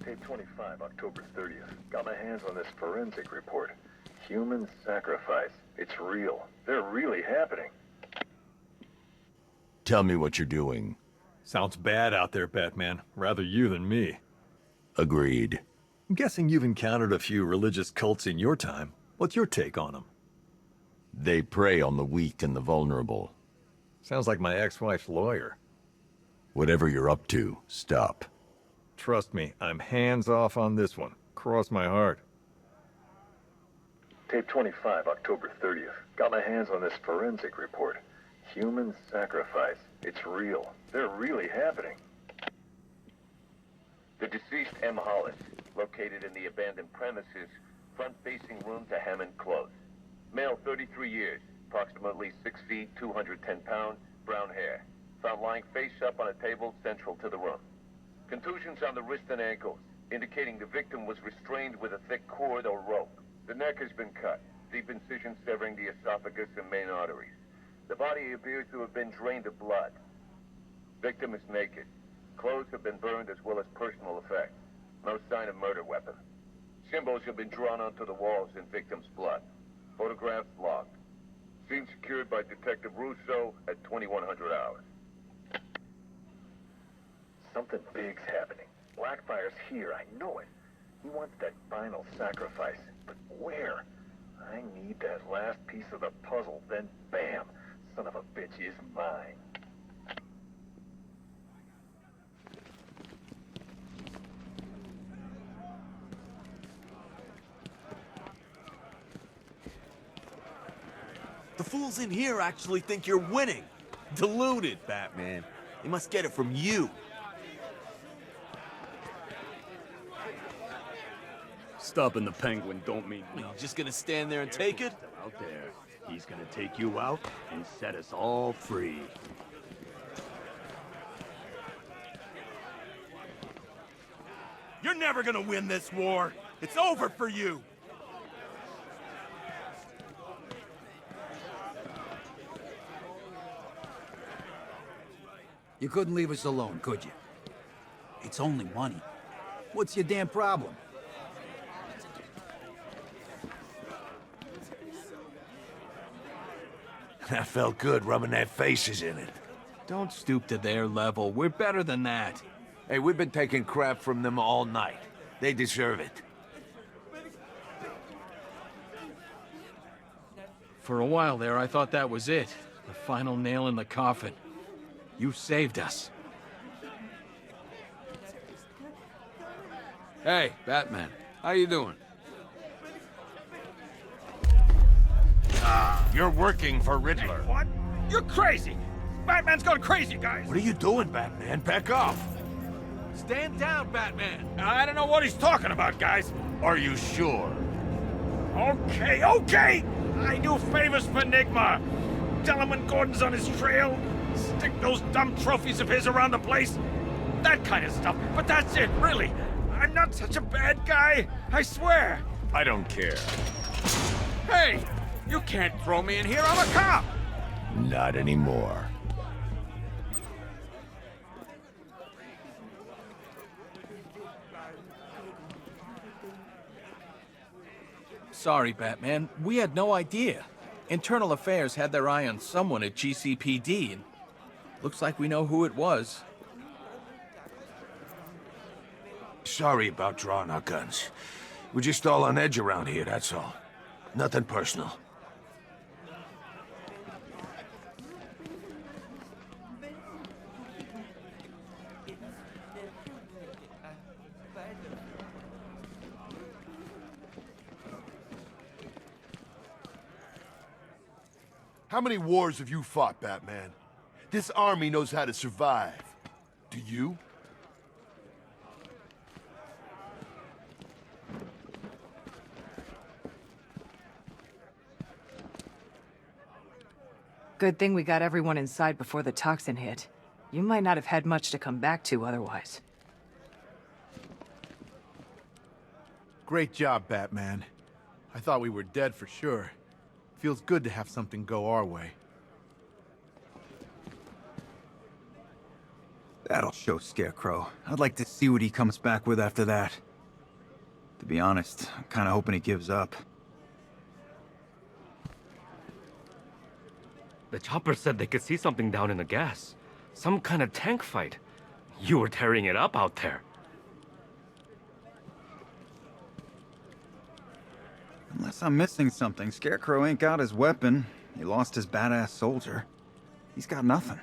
Tape 25, October 30th. Got my hands on this forensic report. Human sacrifice. It's real. They're really happening. Tell me what you're doing. Sounds bad out there, Batman. Rather you than me. Agreed. I'm guessing you've encountered a few religious cults in your time. What's your take on them? They prey on the weak and the vulnerable. Sounds like my ex-wife's lawyer. Whatever you're up to, stop. Trust me, I'm hands off on this one. Cross my heart. Tape 25, October 30th. Got my hands on this forensic report. Human sacrifice. It's real. They're really happening. The deceased M. Hollis, located in the abandoned premises, front-facing room to Hammond Close. Male, 33 years, approximately 6 feet, 210 pounds, brown hair. Found lying face up on a table central to the room. Contusions on the wrist and ankles, indicating the victim was restrained with a thick cord or rope. The neck has been cut, deep incision severing the esophagus and main arteries. The body appears to have been drained of blood. Victim is naked. Clothes have been burned as well as personal effects. No sign of murder weapon. Symbols have been drawn onto the walls in victim's blood. Photographs logged. Scene secured by Detective Russo at 2100 hours. Something big's happening. Blackfire's here, I know it. He wants that final sacrifice. But where? I need that last piece of the puzzle, then bam! Son of a bitch is mine. The fools in here actually think you're winning. Deluded, Batman. They must get it from you. Stopping the Penguin don't mean You nothing. just gonna stand there and take it? Out there, he's gonna take you out and set us all free. You're never gonna win this war. It's over for you. You couldn't leave us alone, could you? It's only money. What's your damn problem? That felt good, rubbing their faces in it. Don't stoop to their level. We're better than that. Hey, we've been taking crap from them all night. They deserve it. For a while there, I thought that was it. The final nail in the coffin. You saved us. Hey, Batman, how you doing? You're working for Riddler. What? You're crazy! Batman's gone crazy, guys! What are you doing, Batman? Back off! Stand down, Batman! I don't know what he's talking about, guys. Are you sure? Okay, okay! I do favors for Enigma. Tell him when Gordon's on his trail. Stick those dumb trophies of his around the place. That kind of stuff. But that's it, really. I'm not such a bad guy. I swear. I don't care. Hey! You can't throw me in here. I'm a cop! Not anymore. Sorry, Batman. We had no idea. Internal Affairs had their eye on someone at GCPD, and looks like we know who it was. Sorry about drawing our guns. We're just all on edge around here, that's all. Nothing personal. How many wars have you fought, Batman? This army knows how to survive. Do you? Good thing we got everyone inside before the toxin hit. You might not have had much to come back to otherwise. Great job, Batman. I thought we were dead for sure. Feels good to have something go our way. That'll show Scarecrow. I'd like to see what he comes back with after that. To be honest, I'm kinda hoping he gives up. The chopper said they could see something down in the gas. Some kind of tank fight. You were tearing it up out there. Unless I'm missing something, Scarecrow ain't got his weapon. He lost his badass soldier. He's got nothing.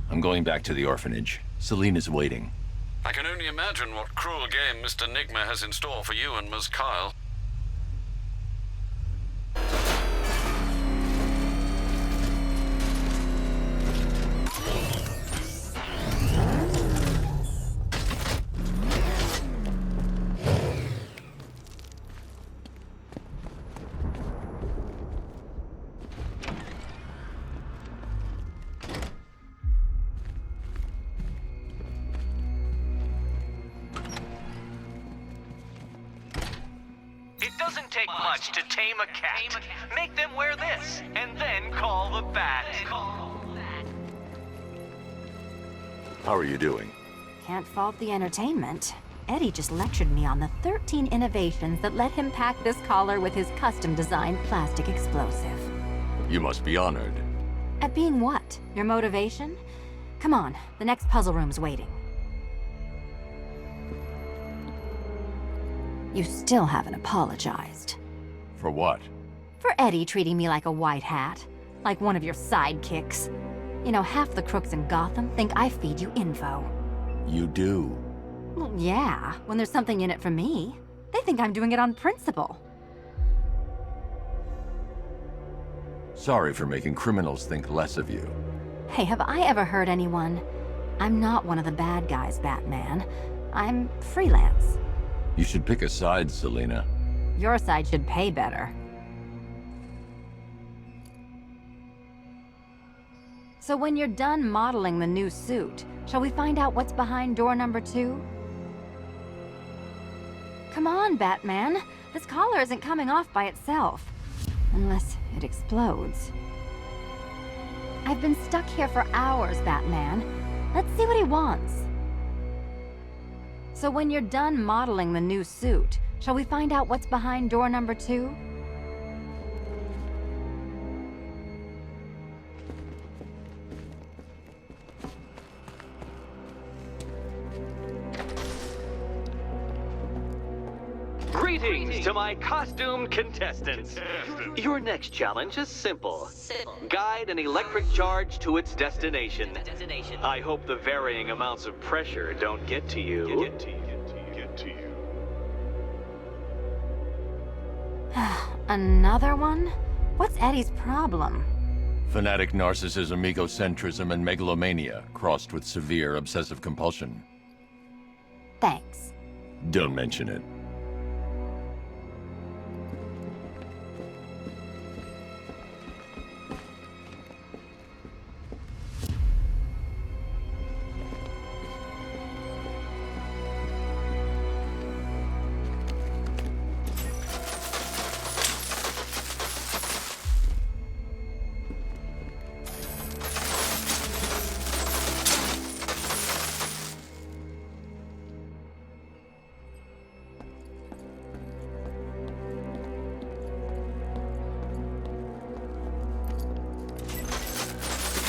I'm going back to the orphanage. Selena's waiting. I can only imagine what cruel game Mr. Nigma has in store for you and Ms. Kyle. Doesn't take much to tame a cat. Make them wear this, and then call the bat. How are you doing? Can't fault the entertainment. Eddie just lectured me on the 13 innovations that let him pack this collar with his custom-designed plastic explosive. You must be honored. At being what? Your motivation? Come on, the next puzzle room's waiting. You still haven't apologized. For what? For Eddie treating me like a white hat. Like one of your sidekicks. You know, half the crooks in Gotham think I feed you info. You do? Well, yeah, when there's something in it for me. They think I'm doing it on principle. Sorry for making criminals think less of you. Hey, have I ever hurt anyone? I'm not one of the bad guys, Batman. I'm freelance. You should pick a side, Selena. Your side should pay better. So when you're done modeling the new suit, shall we find out what's behind door number 2? Come on, Batman. This collar isn't coming off by itself. Unless it explodes. I've been stuck here for hours, Batman. Let's see what he wants. So when you're done modeling the new suit, shall we find out what's behind door number 2? Greetings to my costumed contestants. Your next challenge is simple. Guide an electric charge to its destination. I hope the varying amounts of pressure don't get to you. Another one? What's Eddie's problem? Fanatic narcissism, egocentrism, and megalomania, crossed with severe obsessive compulsion. Thanks. Don't mention it.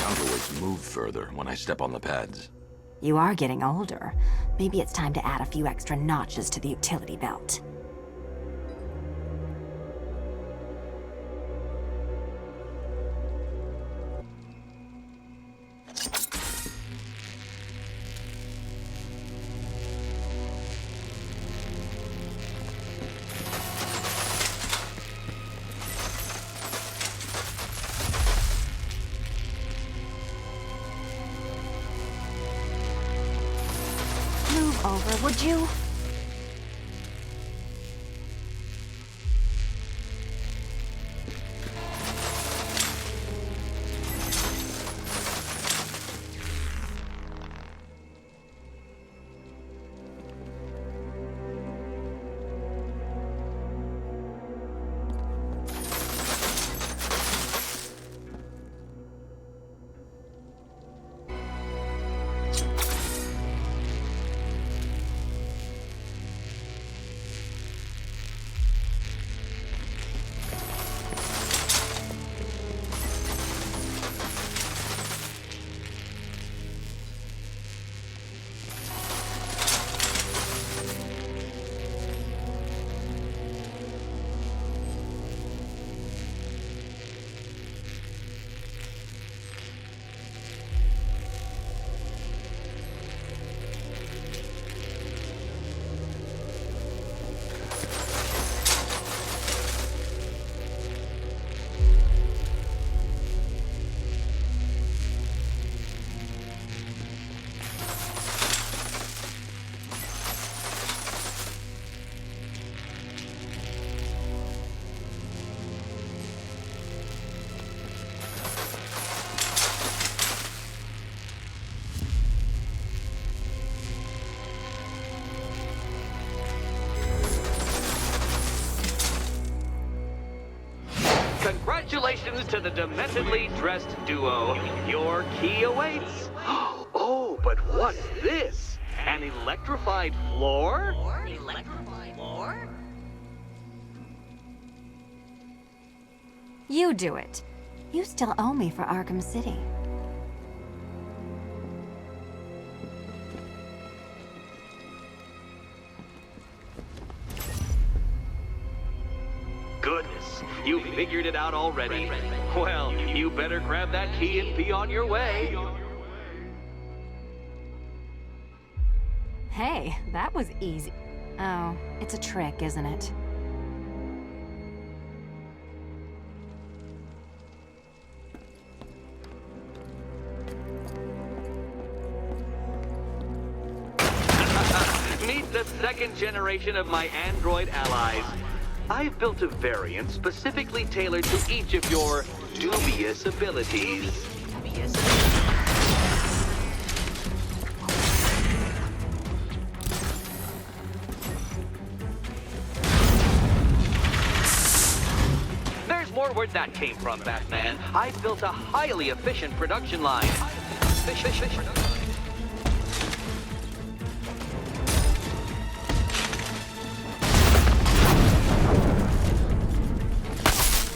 Counterweights move further when I step on the pads. You are getting older. Maybe it's time to add a few extra notches to the utility belt. over, would you? Congratulations to the dementedly dressed duo. Your key awaits. Oh, but what's this? An electrified floor? Electrified floor? You do it. You still owe me for Arkham City. Goodness, you figured it out already. Well, you better grab that key and be on your way. Hey, that was easy. Oh, it's a trick, isn't it? Meet the second generation of my android allies. I've built a variant specifically tailored to each of your dubious abilities. There's more where that came from, Batman. I've built a highly efficient production line.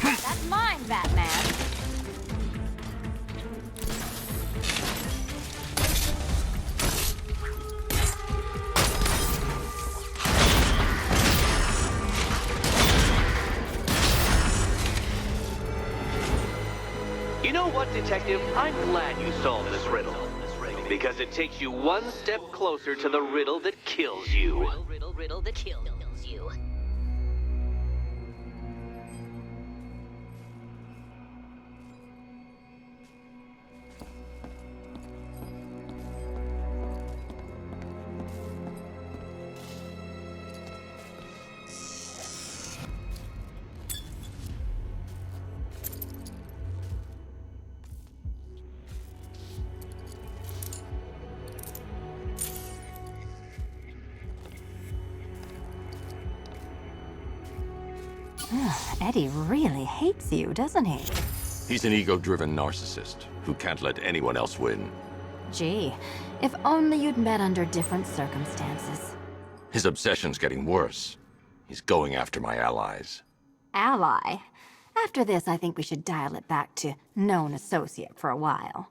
That's mine, Batman. You know what, Detective? I'm glad you solved this riddle. Because it takes you one step closer to the riddle that kills you. Riddle that kills you. Eddie really hates you, doesn't he? He's an ego-driven narcissist who can't let anyone else win. Gee, if only you'd met under different circumstances. His obsession's getting worse. He's going after my allies. Ally? After this, I think we should dial it back to known associate for a while.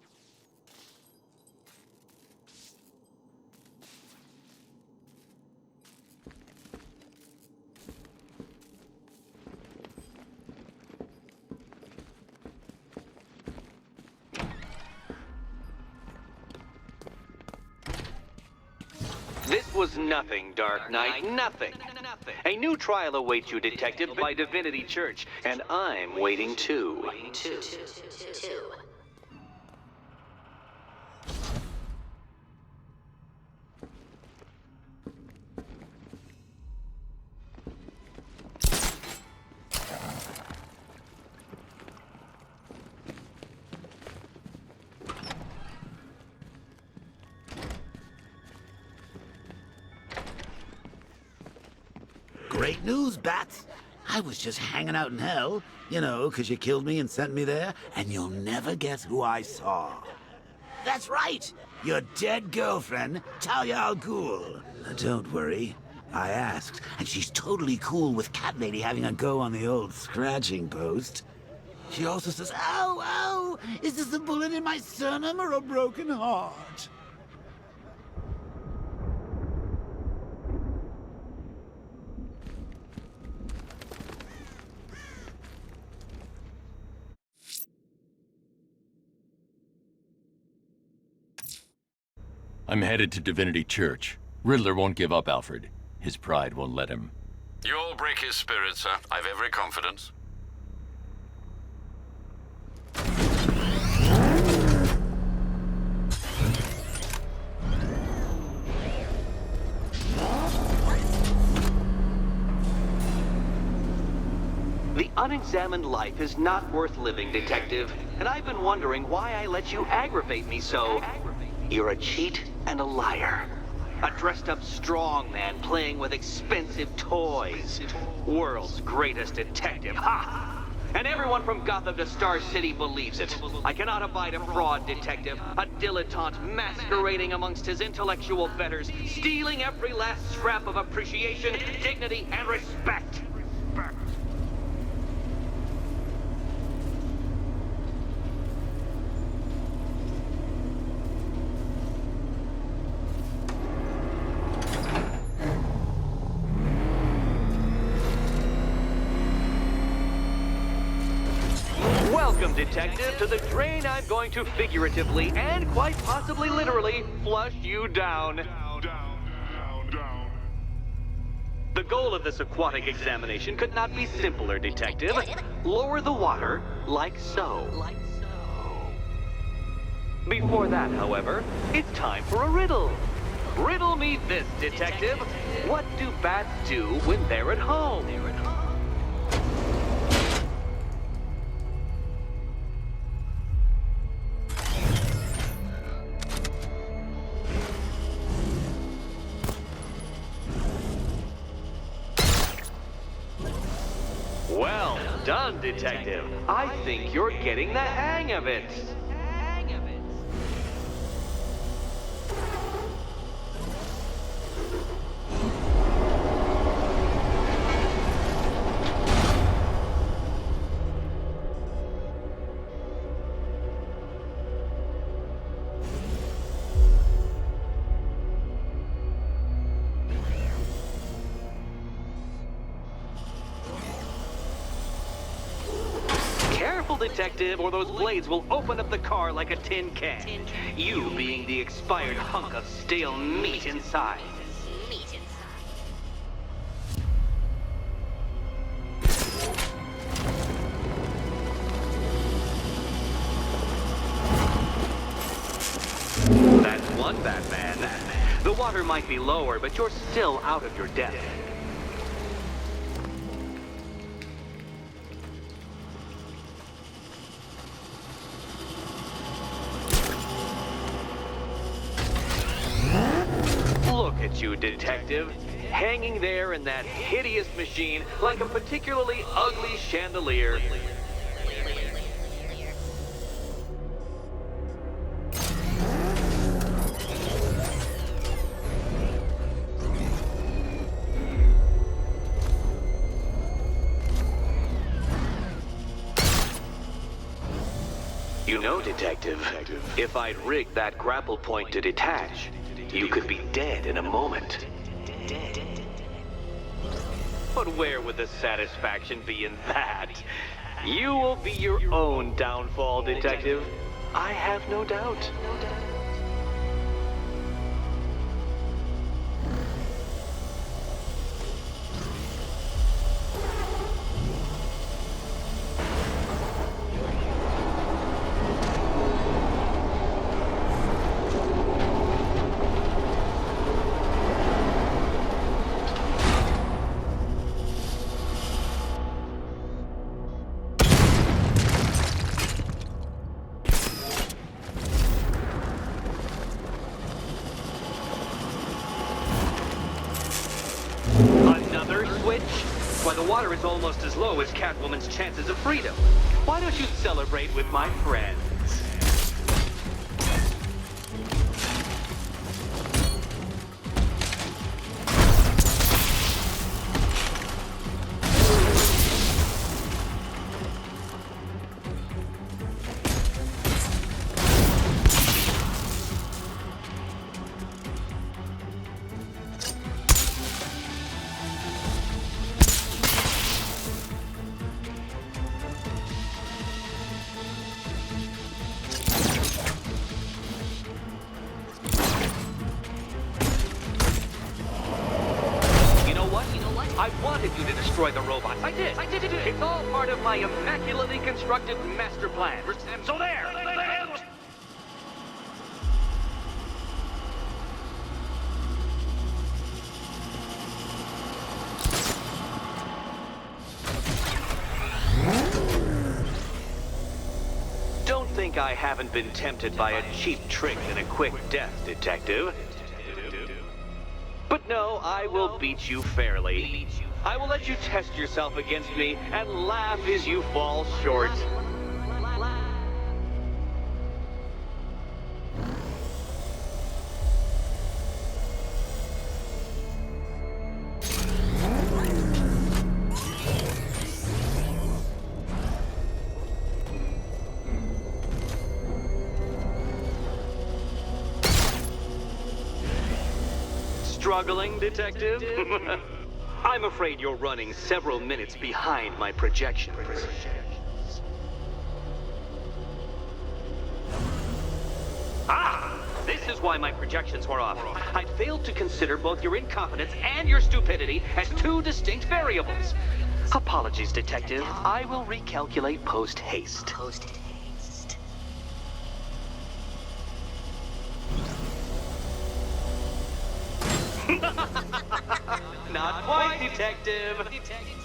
This was nothing, Dark Knight, nothing. A new trial awaits you, Detective, by Divinity Church, and I'm waiting too. great news, Bats. I was just hanging out in hell, you know, 'cause you killed me and sent me there, and you'll never guess who I saw. That's right! Your dead girlfriend, Talia al Ghul. Don't worry. I asked, and she's totally cool with Cat Lady having a go on the old scratching post. She also says, "Ow, ow! Is this a bullet in my sternum or a broken heart?" I'm headed to Divinity Church. Riddler won't give up, Alfred. His pride won't let him. You'll break his spirit, sir. I've every confidence. The unexamined life is not worth living, Detective. And I've been wondering why I let you aggravate me so. You're a cheat and a liar. A dressed-up strongman playing with expensive toys. World's greatest detective, ha! And everyone from Gotham to Star City believes it. I cannot abide a fraud detective, a dilettante masquerading amongst his intellectual betters, stealing every last scrap of appreciation, dignity, and respect. Welcome, Detective, to the drain I'm going to figuratively and quite possibly literally flush you down. The goal of this aquatic examination could not be simpler, Detective. Lower the water like so. Before that, however, it's time for a riddle. Riddle me this, Detective. What do bats do when they're at home? Well done, Detective. I think you're getting the hang of it. Careful, Detective, or those blades will open up the car like a tin can. You being the expired hunk of stale meat inside. That's one, Batman. The water might be lower, but you're still out of your depth. Look at you, Detective. Hanging there in that hideous machine like a particularly ugly chandelier. You know, Detective, if I'd rigged that grapple point to detach, you could be dead in a moment. But where would the satisfaction be in that? You will be your own downfall, Detective. I have no doubt. Why, the water is almost as low as Catwoman's chances of freedom. Why don't you celebrate with my friends? I wanted you to destroy the robots. I did. It's all part of my immaculately constructed master plan. So there! Don't think I haven't been tempted by a cheap trick and a quick death, Detective. But no, I will beat you fairly. I will let you test yourself against me and laugh as you fall short. Struggling, Detective? I'm afraid you're running several minutes behind my projections. Ah! This is why my projections were off. I failed to consider both your incompetence and your stupidity as two distinct variables. Apologies, Detective. I will recalculate post-haste. Not quite, Detective. Detective.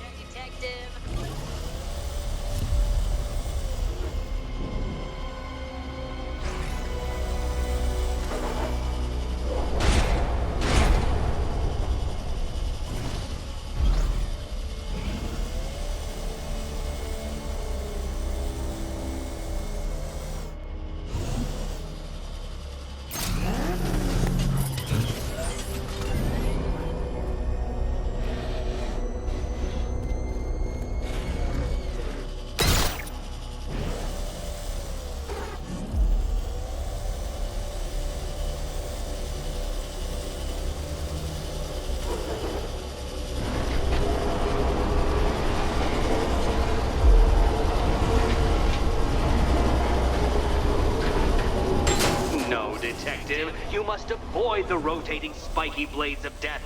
Detective, you must avoid the rotating spiky blades of death.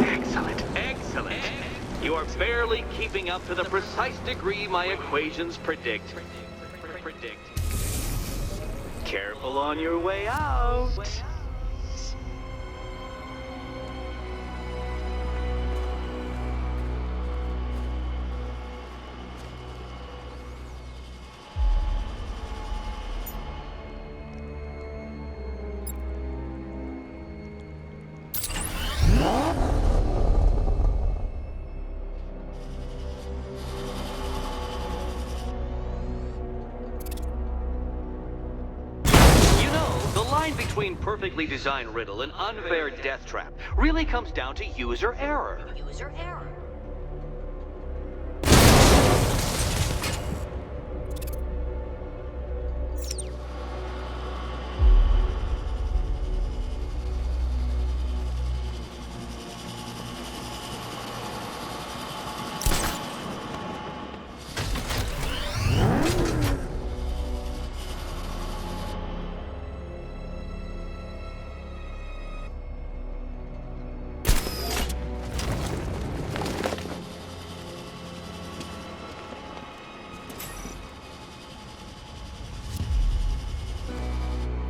Excellent. You are barely keeping up to the precise degree my equations predict. Careful on your way out. line between perfectly designed riddle and unfair death trap really comes down to user error. User error.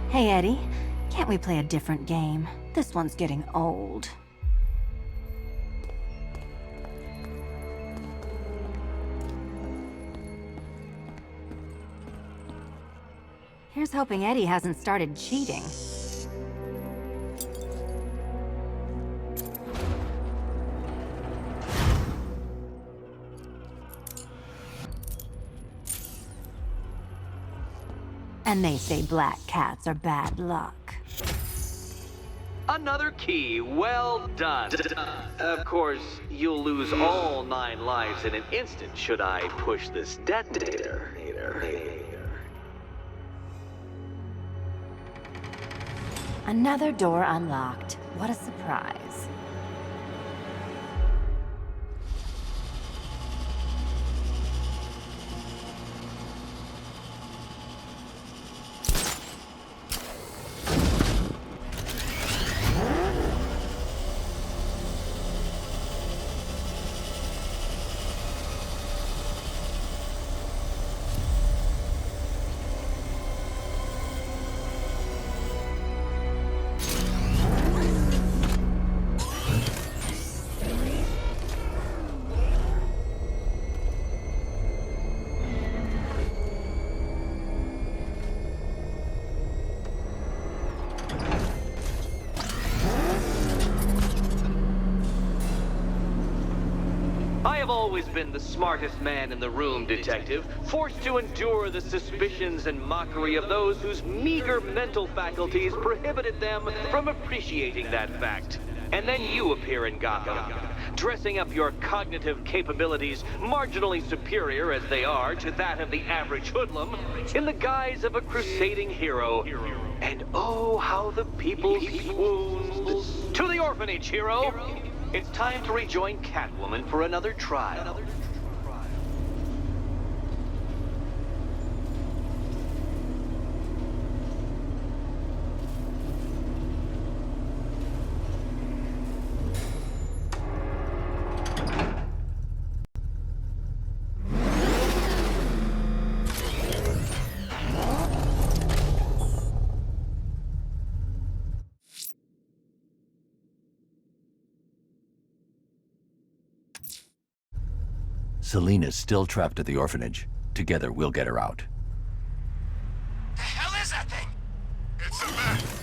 Hey, Eddie. Can't we play a different game? This one's getting old. Here's hoping Eddie hasn't started cheating. And they say black cats are bad luck. Another key, well done. Of course, you'll lose all 9 lives in an instant should I push this detonator. Another door unlocked. What a surprise. I have always been the smartest man in the room, Detective, forced to endure the suspicions and mockery of those whose meager mental faculties prohibited them from appreciating that fact. And then you appear in Gotham, dressing up your cognitive capabilities, marginally superior as they are to that of the average hoodlum, in the guise of a crusading hero. And oh, how the people swooned. To the orphanage, hero! It's time to rejoin Catwoman for another trial. Selena's still trapped at the orphanage. Together, we'll get her out. The hell is that thing? It's a mess.